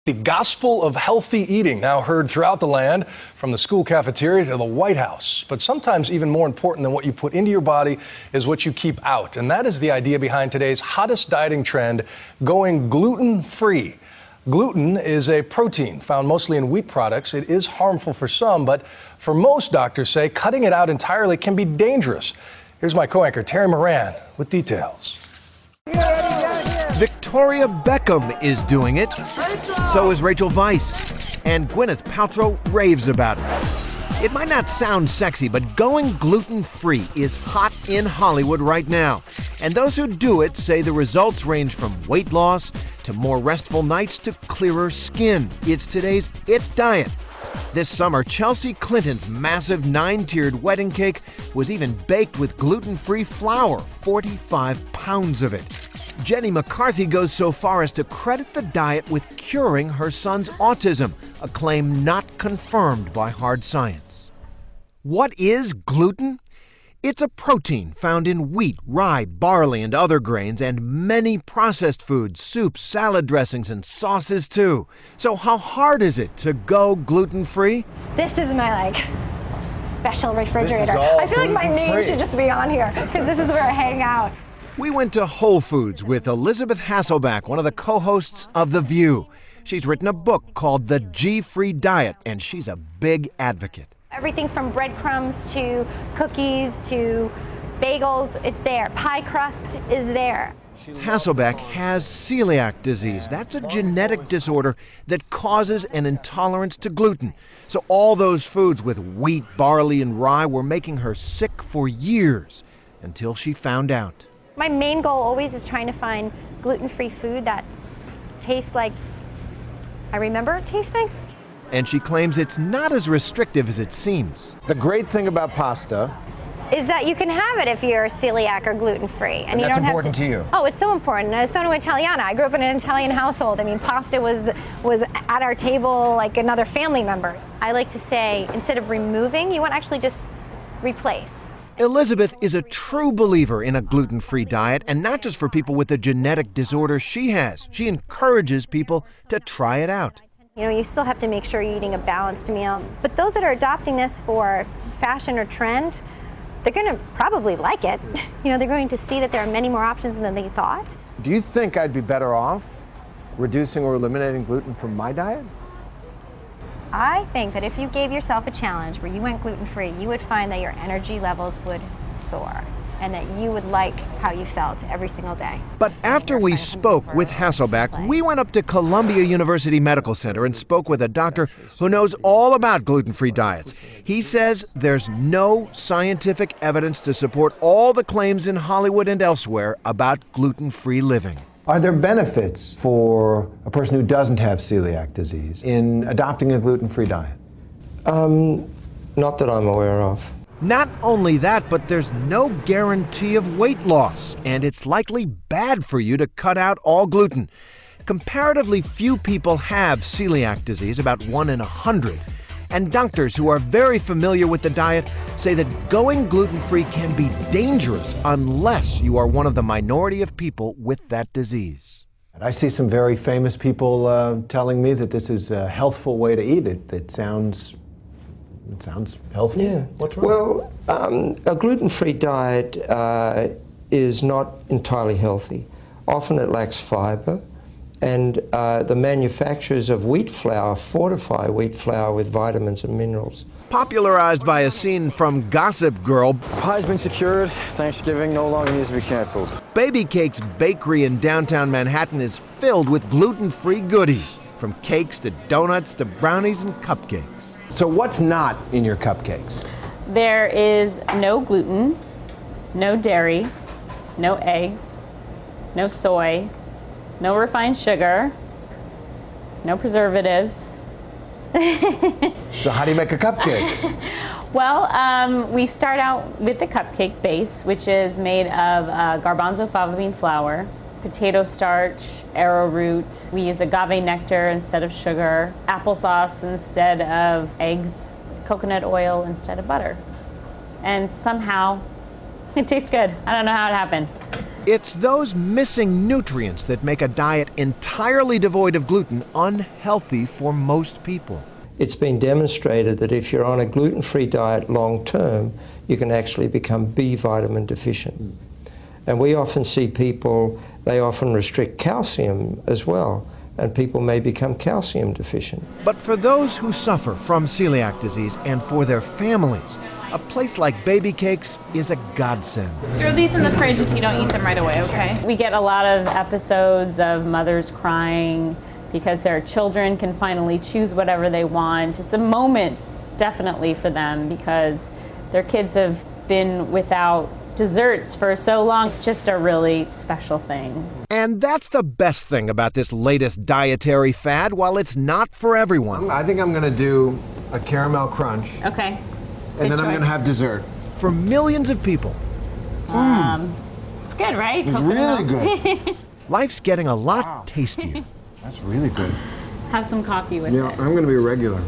The gospel of healthy eating, now heard throughout the land, from the school cafeteria to the White House. But sometimes even more important than what you put into your body is what you keep out. And that is the idea behind today's hottest dieting trend, going gluten-free. Gluten is a protein found mostly in wheat products. It is harmful for some, but for most, doctors say cutting it out entirely can be dangerous. Here's my co-anchor, Terry Moran, with details. Victoria Beckham is doing it. So is Rachel Weisz. And Gwyneth Paltrow raves about it. It might not sound sexy, but going gluten-free is hot in Hollywood right now. And those who do it say the results range from weight loss to more restful nights to clearer skin. It's today's IT diet. This summer, Chelsea Clinton's massive 9-tiered wedding cake was even baked with gluten-free flour, 45 pounds of it. Jenny McCarthy goes so far as to credit the diet with curing her son's autism, a claim not confirmed by hard science. What is gluten? It's a protein found in wheat, rye, barley, and other grains, and many processed foods, soups, salad dressings, and sauces too. So how hard is it to go gluten-free? This is my, special refrigerator. I feel like my name should just be on here, because this is where I hang out. We went to Whole Foods with Elizabeth Hasselbeck, one of the co-hosts of The View. She's written a book called The G-Free Diet, and she's a big advocate. Everything from breadcrumbs to cookies to bagels, it's there. Pie crust is there. Hasselbeck has celiac disease. That's a genetic disorder that causes an intolerance to gluten. So all those foods with wheat, barley, and rye were making her sick for years until she found out. My main goal always is trying to find gluten-free food that tastes like I remember it tasting. And she claims it's not as restrictive as it seems. The great thing about pasta is that you can have it if you're celiac or gluten-free. And you that's don't have important to you. Oh, it's so important. And so do Italiana. I grew up in an Italian household. I mean, pasta was at our table like another family member. I like to say, instead of removing, you want to actually just replace. Elizabeth is a true believer in a gluten-free diet, and not just for people with the genetic disorder she has. She encourages people to try it out. You know, you still have to make sure you're eating a balanced meal. But those that are adopting this for fashion or trend, they're going to probably like it. You know, they're going to see that there are many more options than they thought. Do you think I'd be better off reducing or eliminating gluten from my diet? I think that if you gave yourself a challenge where you went gluten-free, you would find that your energy levels would soar and that you would like how you felt every single day. But after we spoke with Hasselbeck, we went up to Columbia University Medical Center and spoke with a doctor who knows all about gluten-free diets. He says there's no scientific evidence to support all the claims in Hollywood and elsewhere about gluten-free living. Are there benefits for a person who doesn't have celiac disease in adopting a gluten-free diet? Not that I'm aware of. Not only that, but there's no guarantee of weight loss, and it's likely bad for you to cut out all gluten. Comparatively few people have celiac disease, about 1 in 100. And doctors who are very familiar with the diet say that going gluten-free can be dangerous unless you are one of the minority of people with that disease. I see some very famous people telling me that this is a healthful way to eat it. It sounds healthful. Yeah. What's wrong? Well, a gluten-free diet is not entirely healthy. Often it lacks fiber. And the manufacturers of wheat flour fortify wheat flour with vitamins and minerals. Popularized by a scene from Gossip Girl, Pie's been secured. Thanksgiving no longer needs to be canceled. Baby Cake's bakery in downtown Manhattan is filled with gluten-free goodies, from cakes to donuts to brownies and cupcakes. So what's not in your cupcakes? There is no gluten, no dairy, no eggs, no soy, no refined sugar, no preservatives. So how do you make a cupcake? Well, we start out with the cupcake base, which is made of garbanzo fava bean flour, potato starch, arrowroot. We use agave nectar instead of sugar, applesauce instead of eggs, coconut oil instead of butter. And somehow it tastes good. I don't know how it happened. It's those missing nutrients that make a diet entirely devoid of gluten unhealthy for most people. It's been demonstrated that if you're on a gluten-free diet long term, you can actually become B vitamin deficient. And we often see people, they often restrict calcium as well, and people may become calcium deficient. But for those who suffer from celiac disease and for their families, a place like Baby Cakes is a godsend. Throw these in the fridge if you don't eat them right away, okay? We get a lot of episodes of mothers crying because their children can finally choose whatever they want. It's a moment, definitely, for them because their kids have been without desserts for so long. It's just a really special thing. And that's the best thing about this latest dietary fad. While it's not for everyone, I think I'm going to do a caramel crunch. Okay. And then I'm going to have dessert. for millions of people, It's good, right? It's really good. life's getting a lot tastier. That's really good. Have some coffee with Yeah, it. I'm going to be a regular.